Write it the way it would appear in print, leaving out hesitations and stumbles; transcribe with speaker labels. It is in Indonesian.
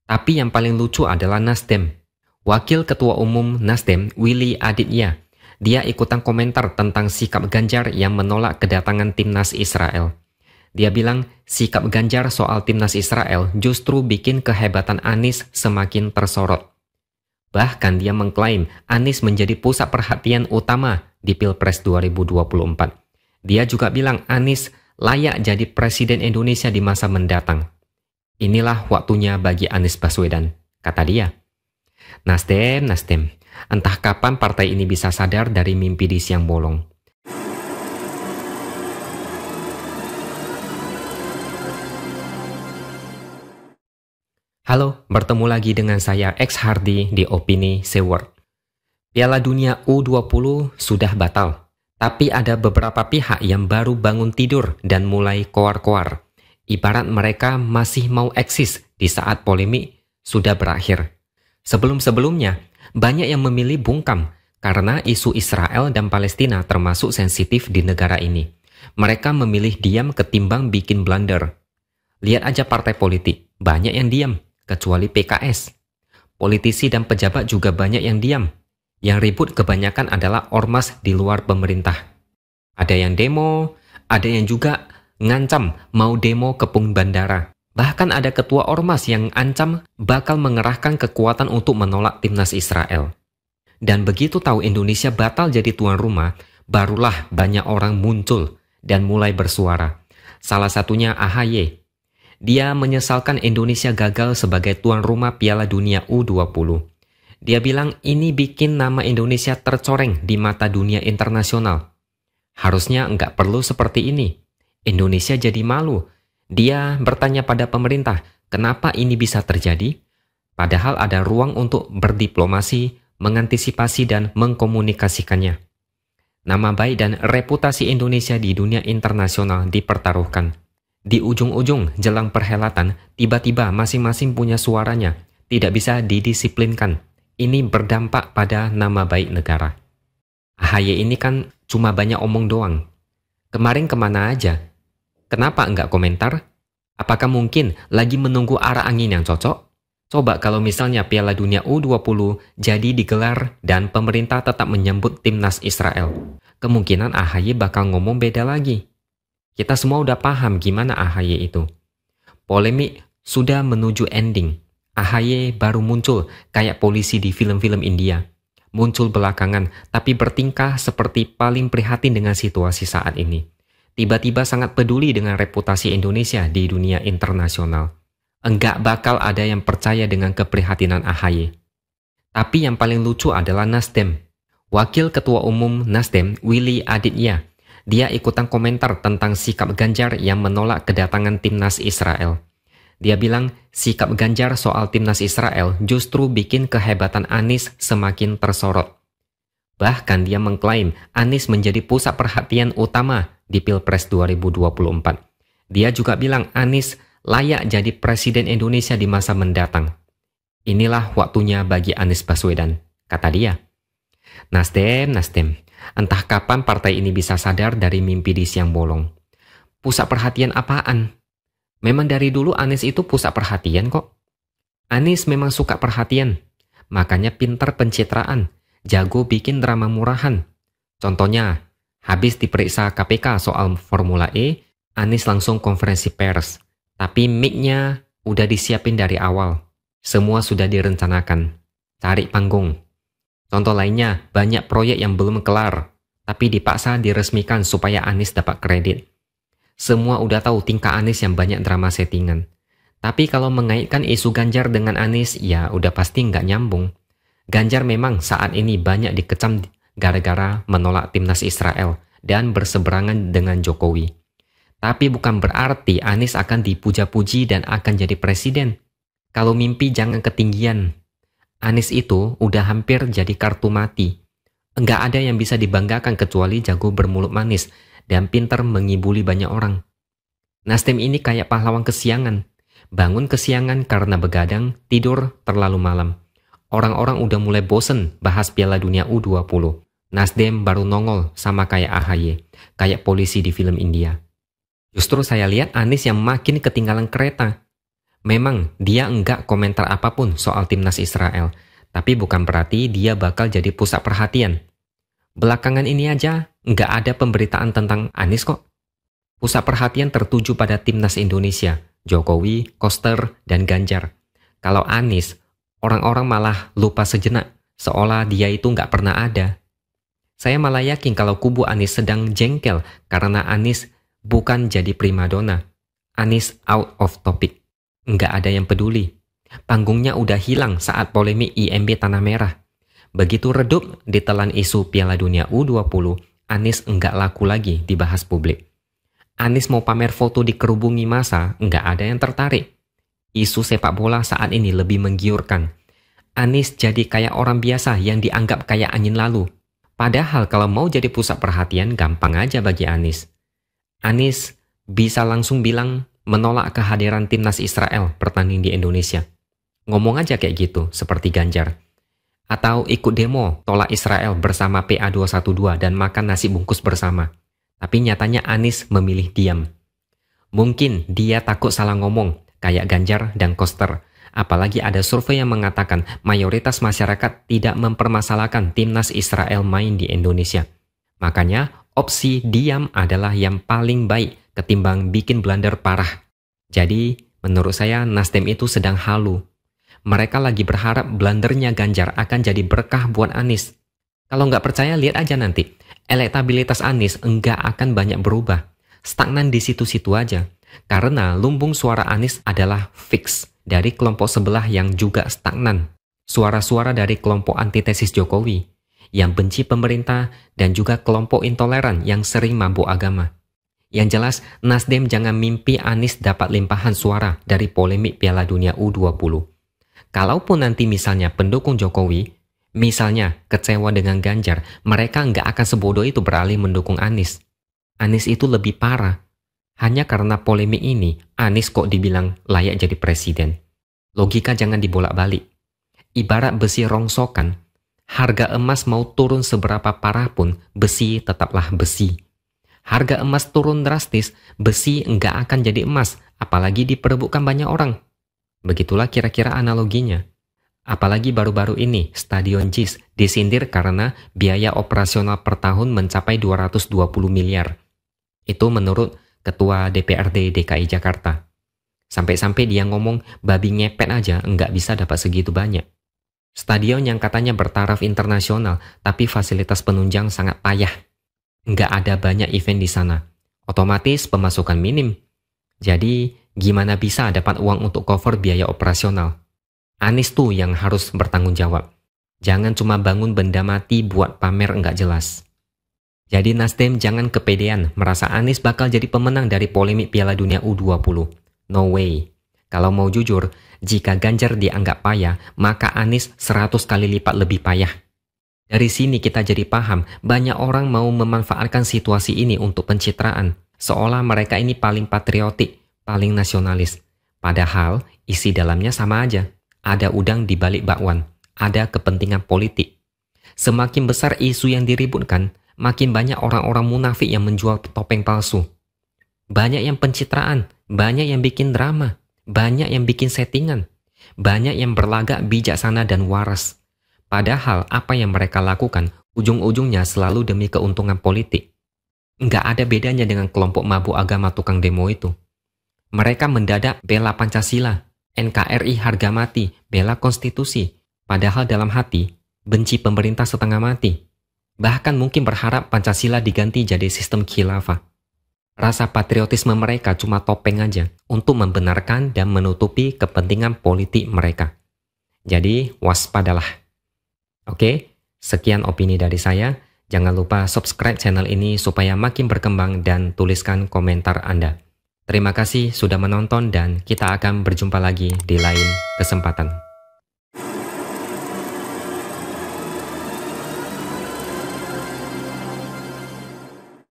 Speaker 1: Tapi yang paling lucu adalah Nasdem. Wakil Ketua Umum Nasdem, Willy Aditya, dia ikutan komentar tentang sikap Ganjar yang menolak kedatangan timnas Israel. Dia bilang sikap Ganjar soal timnas Israel justru bikin kehebatan Anies semakin tersorot. Bahkan dia mengklaim Anies menjadi pusat perhatian utama di Pilpres 2024. Dia juga bilang Anies layak jadi Presiden Indonesia di masa mendatang. Inilah waktunya bagi Anies Baswedan, kata dia. Nasdem, entah kapan partai ini bisa sadar dari mimpi di siang bolong. Halo, bertemu lagi dengan saya X Hardy di Opini Seward. Piala Dunia U20 sudah batal, tapi ada beberapa pihak yang baru bangun tidur dan mulai koar-koar. Ibarat mereka masih mau eksis di saat polemik sudah berakhir. Sebelum-sebelumnya, banyak yang memilih bungkam karena isu Israel dan Palestina termasuk sensitif di negara ini. Mereka memilih diam ketimbang bikin blunder. Lihat aja partai politik, banyak yang diam, kecuali PKS. Politisi dan pejabat juga banyak yang diam. Yang ribut kebanyakan adalah ormas di luar pemerintah. Ada yang demo, ada yang juga ngancam mau demo kepung bandara. Bahkan ada ketua ormas yang ancam bakal mengerahkan kekuatan untuk menolak timnas Israel. Dan begitu tahu Indonesia batal jadi tuan rumah, barulah banyak orang muncul dan mulai bersuara. Salah satunya AHY. Dia menyesalkan Indonesia gagal sebagai tuan rumah Piala Dunia U20. Dia bilang ini bikin nama Indonesia tercoreng di mata dunia internasional. Harusnya nggak perlu seperti ini. Indonesia jadi malu. Dia bertanya pada pemerintah, kenapa ini bisa terjadi? Padahal ada ruang untuk berdiplomasi, mengantisipasi dan mengkomunikasikannya. Nama baik dan reputasi Indonesia di dunia internasional dipertaruhkan. Di ujung-ujung jelang perhelatan, tiba-tiba masing-masing punya suaranya, tidak bisa didisiplinkan. Ini berdampak pada nama baik negara. AHY ini kan cuma banyak omong doang. Kemarin kemana aja? Kenapa enggak komentar? Apakah mungkin lagi menunggu arah angin yang cocok? Coba kalau misalnya Piala Dunia U20 jadi digelar dan pemerintah tetap menyambut timnas Israel. Kemungkinan AHY bakal ngomong beda lagi. Kita semua udah paham gimana AHY itu. Polemik sudah menuju ending. AHY baru muncul kayak polisi di film-film India. Muncul belakangan tapi bertingkah seperti paling prihatin dengan situasi saat ini. Tiba-tiba sangat peduli dengan reputasi Indonesia di dunia internasional. Enggak bakal ada yang percaya dengan keprihatinan AHY. Tapi yang paling lucu adalah Nasdem. Wakil Ketua Umum Nasdem, Willy Aditya, dia ikutan komentar tentang sikap Ganjar yang menolak kedatangan timnas Israel. Dia bilang sikap Ganjar soal timnas Israel justru bikin kehebatan Anies semakin tersorot. Bahkan dia mengklaim Anies menjadi pusat perhatian utama di Pilpres 2024. Dia juga bilang Anies layak jadi Presiden Indonesia di masa mendatang. Inilah waktunya bagi Anies Baswedan, kata dia. Nasdem, entah kapan partai ini bisa sadar dari mimpi di siang bolong. Pusat perhatian apaan? Memang dari dulu Anies itu pusat perhatian kok. Anies memang suka perhatian, makanya pintar pencitraan, jago bikin drama murahan. Contohnya, habis diperiksa KPK soal Formula E, Anies langsung konferensi pers. Tapi mic-nya udah disiapin dari awal. Semua sudah direncanakan. Cari panggung. Contoh lainnya, banyak proyek yang belum kelar, tapi dipaksa diresmikan supaya Anies dapat kredit. Semua udah tahu tingkah Anies yang banyak drama settingan. Tapi kalau mengaitkan isu Ganjar dengan Anies, ya udah pasti nggak nyambung. Ganjar memang saat ini banyak dikecam gara-gara menolak timnas Israel dan berseberangan dengan Jokowi. Tapi bukan berarti Anies akan dipuja-puji dan akan jadi presiden. Kalau mimpi jangan ketinggian. Anies itu udah hampir jadi kartu mati. Enggak ada yang bisa dibanggakan kecuali jago bermulut manis dan pintar mengibuli banyak orang. Nasdem ini kayak pahlawan kesiangan. Bangun kesiangan karena begadang, tidur terlalu malam. Orang-orang udah mulai bosen bahas Piala Dunia U20. Nasdem baru nongol sama kayak AHY, kayak polisi di film India. Justru saya lihat Anies yang makin ketinggalan kereta. Memang dia enggak komentar apapun soal timnas Israel, tapi bukan berarti dia bakal jadi pusat perhatian. Belakangan ini aja enggak ada pemberitaan tentang Anies kok. Pusat perhatian tertuju pada timnas Indonesia, Jokowi, Koster, dan Ganjar. Kalau Anies, orang-orang malah lupa sejenak, seolah dia itu nggak pernah ada. Saya malah yakin kalau kubu Anies sedang jengkel karena Anies bukan jadi primadona. Anies out of topic. Nggak ada yang peduli. Panggungnya udah hilang saat polemik IMB Tanah Merah. Begitu redup ditelan isu Piala Dunia U20, Anies nggak laku lagi dibahas publik. Anies mau pamer foto dikerubungi massa, nggak ada yang tertarik. Isu sepak bola saat ini lebih menggiurkan. Anies jadi kayak orang biasa yang dianggap kayak angin lalu. Padahal kalau mau jadi pusat perhatian gampang aja bagi Anies. Anies bisa langsung bilang menolak kehadiran timnas Israel bertanding di Indonesia. Ngomong aja kayak gitu, seperti Ganjar. Atau ikut demo tolak Israel bersama PA212 dan makan nasi bungkus bersama. Tapi nyatanya Anies memilih diam. Mungkin dia takut salah ngomong, kayak Ganjar dan Koster. Apalagi ada survei yang mengatakan mayoritas masyarakat tidak mempermasalahkan timnas Israel main di Indonesia. Makanya opsi diam adalah yang paling baik ketimbang bikin blunder parah. Jadi menurut saya Nasdem itu sedang halu. Mereka lagi berharap blundernya Ganjar akan jadi berkah buat Anies. Kalau nggak percaya lihat aja nanti. Elektabilitas Anies enggak akan banyak berubah. Stagnan di situ-situ aja. Karena lumbung suara Anies adalah fix dari kelompok sebelah yang juga stagnan. Suara-suara dari kelompok antitesis Jokowi yang benci pemerintah dan juga kelompok intoleran yang sering mabuk agama. Yang jelas, Nasdem jangan mimpi Anies dapat limpahan suara dari polemik Piala Dunia U20. Kalaupun nanti misalnya pendukung Jokowi, misalnya kecewa dengan Ganjar, mereka nggak akan sebodoh itu beralih mendukung Anies. Anies itu lebih parah. Hanya karena polemik ini, Anies kok dibilang layak jadi presiden. Logika jangan dibolak-balik. Ibarat besi rongsokan, harga emas mau turun seberapa parah pun, besi tetaplah besi. Harga emas turun drastis, besi nggak akan jadi emas, apalagi diperebutkan banyak orang. Begitulah kira-kira analoginya. Apalagi baru-baru ini, Stadion JIS disindir karena biaya operasional per tahun mencapai 220 miliar. Itu menurut Ketua DPRD DKI Jakarta. Sampai-sampai dia ngomong babi ngepet aja nggak bisa dapat segitu banyak. Stadion yang katanya bertaraf internasional, tapi fasilitas penunjang sangat payah. Nggak ada banyak event di sana. Otomatis pemasukan minim. Jadi, gimana bisa dapat uang untuk cover biaya operasional? Anies tuh yang harus bertanggung jawab. Jangan cuma bangun benda mati buat pamer nggak jelas. Jadi Nasdem jangan kepedean merasa Anies bakal jadi pemenang dari polemik Piala Dunia U20. No way. Kalau mau jujur, jika Ganjar dianggap payah, maka Anies 100 kali lipat lebih payah. Dari sini kita jadi paham, banyak orang mau memanfaatkan situasi ini untuk pencitraan, seolah mereka ini paling patriotik, paling nasionalis. Padahal isi dalamnya sama aja. Ada udang di balik bakwan, ada kepentingan politik. Semakin besar isu yang diributkan, makin banyak orang-orang munafik yang menjual topeng palsu. Banyak yang pencitraan, banyak yang bikin drama, banyak yang bikin settingan, banyak yang berlagak bijaksana dan waras. Padahal apa yang mereka lakukan, ujung-ujungnya selalu demi keuntungan politik. Nggak ada bedanya dengan kelompok mabuk agama tukang demo itu. Mereka mendadak bela Pancasila, NKRI harga mati, bela konstitusi. Padahal dalam hati, benci pemerintah setengah mati. Bahkan mungkin berharap Pancasila diganti jadi sistem khilafah. Rasa patriotisme mereka cuma topeng aja untuk membenarkan dan menutupi kepentingan politik mereka. Jadi waspadalah. Oke, sekian opini dari saya. Jangan lupa subscribe channel ini supaya makin berkembang dan tuliskan komentar Anda. Terima kasih sudah menonton dan kita akan berjumpa lagi di lain kesempatan.